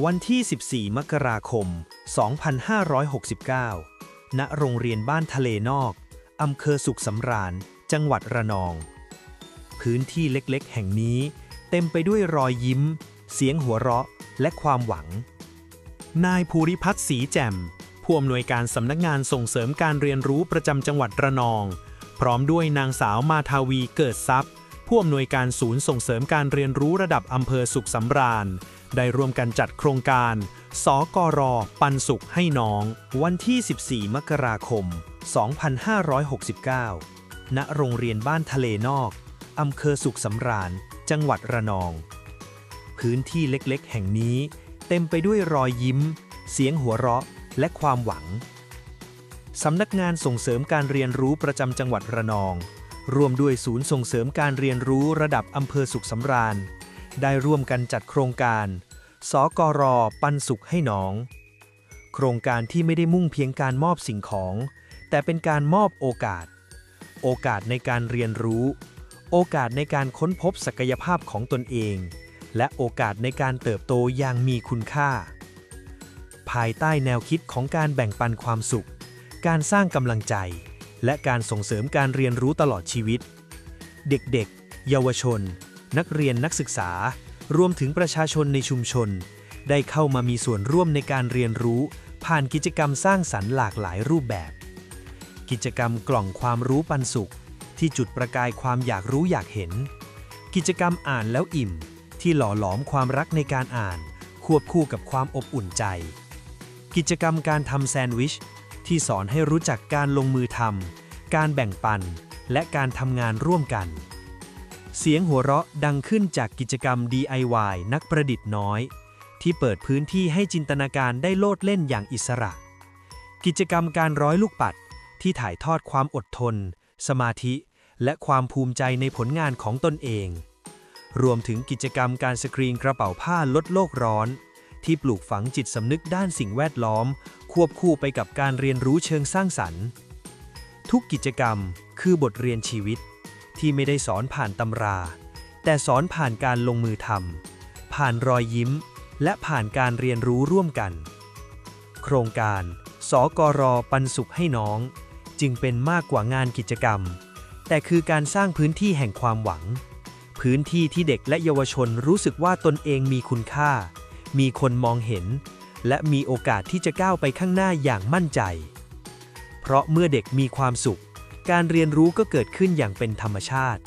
วันที่ 14 มกราคม 2569 ณ โรงเรียนบ้านทะเลนอก อำเภอสุขสำราญ จังหวัดระนอง พื้นที่เล็กๆ แห่งนี้เต็มไปด้วยรอยยิ้ม เสียงหัวเราะ และความหวัง นายภูริพัฒน์ศรีแจ่ม ผู้อำนวยการสำนักงานส่งเสริมการเรียนรู้ประจำจังหวัดระนอง พร้อมด้วยนางสาวมาทาวีเกิดทรัพย์ ผู้อำนวยการศูนย์ส่งเสริมการเรียนรู้ระดับอำเภอสุขสำราญ ได้ร่วมกันจัดโครงการ สกร.ปันสุขให้น้อง วันที่ 14 มกราคม 2569 ณ โรงเรียนบ้านทะเลนอก อำเภอสุขสำราญ จังหวัดระนอง พื้นที่เล็กๆ แห่งนี้เต็มไปด้วยรอยยิ้ม เสียงหัวเราะ และความหวัง สำนักงานส่งเสริมการเรียนรู้ประจำจังหวัดระนองร่วมด้วยศูนย์ส่งเสริมการเรียนรู้ระดับอำเภอสุขสำราญได้ร่วมกันจัดโครงการ สกร.ปันสุขให้น้อง โครงการที่ไม่ได้มุ่งเพียงการมอบสิ่งของ แต่เป็นการมอบโอกาส โอกาสในการเรียนรู้ โอกาสในการค้นพบศักยภาพของตนเอง และโอกาสในการเติบโตอย่างมีคุณค่า ภายใต้แนวคิดของการแบ่งปันความสุข การสร้างกำลังใจ และการส่งเสริมการเรียนรู้ตลอดชีวิต เด็กๆ เยาวชน นักเรียนนักศึกษารวมถึงประชาชนในชุมชนได้เข้ามามีส่วนร่วมในการเรียนรู้ผ่านกิจกรรมสร้างสรรค์หลากหลายรูปแบบ กิจกรรมกล่องความรู้ปันสุขที่จุดประกายความอยากรู้อยากเห็น กิจกรรมอ่านแล้วอิ่มที่หล่อหลอมความรักในการอ่านควบคู่กับความอบอุ่นใจ กิจกรรมการทำแซนด์วิชที่สอนให้รู้จักการลงมือทำการแบ่งปันและการทำงานร่วมกัน เสียงหัวเราะดังขึ้นจากกิจกรรม DIY นักประดิษฐ์น้อยที่เปิดพื้นที่ให้จินตนาการได้โลดเล่นอย่างอิสระ กิจกรรมการร้อยลูกปัดที่ถ่ายทอดความอดทน สมาธิและความภูมิใจในผลงานของตนเองรวมถึงกิจกรรมการสกรีนกระเป๋าผ้าลดโลกร้อนที่ปลูกฝังจิตสำนึกด้านสิ่งแวดล้อมควบคู่ไปกับการเรียนรู้เชิงสร้างสรรค์ทุกกิจกรรมคือบทเรียนชีวิตที่ไม่ได้สอนผ่านตำราแต่สอนผ่านการลงมือทำผ่านรอยยิ้มและผ่านการเรียนรู้ร่วมกันโครงการสกร.ปันสุขให้น้องจึงเป็นมากกว่างานกิจกรรมแต่คือการสร้างพื้นที่แห่งความหวังพื้นที่ที่เด็กและเยาวชนรู้สึกว่าตนเองมีคุณค่ามีคนมองเห็นและมีโอกาสที่จะก้าวไปข้างหน้าอย่างมั่นใจเพราะเมื่อเด็กมีความสุขการเรียนรู้ก็เกิดขึ้นอย่างเป็นธรรมชาติ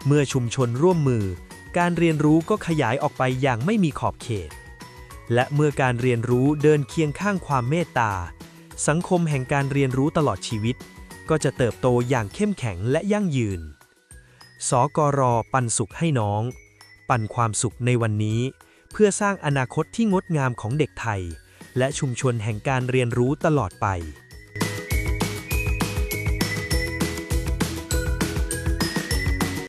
เมื่อชุมชนร่วมมือการเรียนรู้ก็ขยายออกไปอย่างไม่มีขอบเขตและเมื่อการเรียนรู้เดินเคียงข้างความเมตตาสังคมแห่งการเรียนรู้ตลอดชีวิตก็จะเติบโตอย่างเข้มแข็งและยั่งยืนสกร.ปันสุขให้น้องปันความสุขในวันนี้เพื่อสร้างอนาคตที่งดงามของเด็กไทยและชุมชนแห่งการเรียนรู้ตลอดไป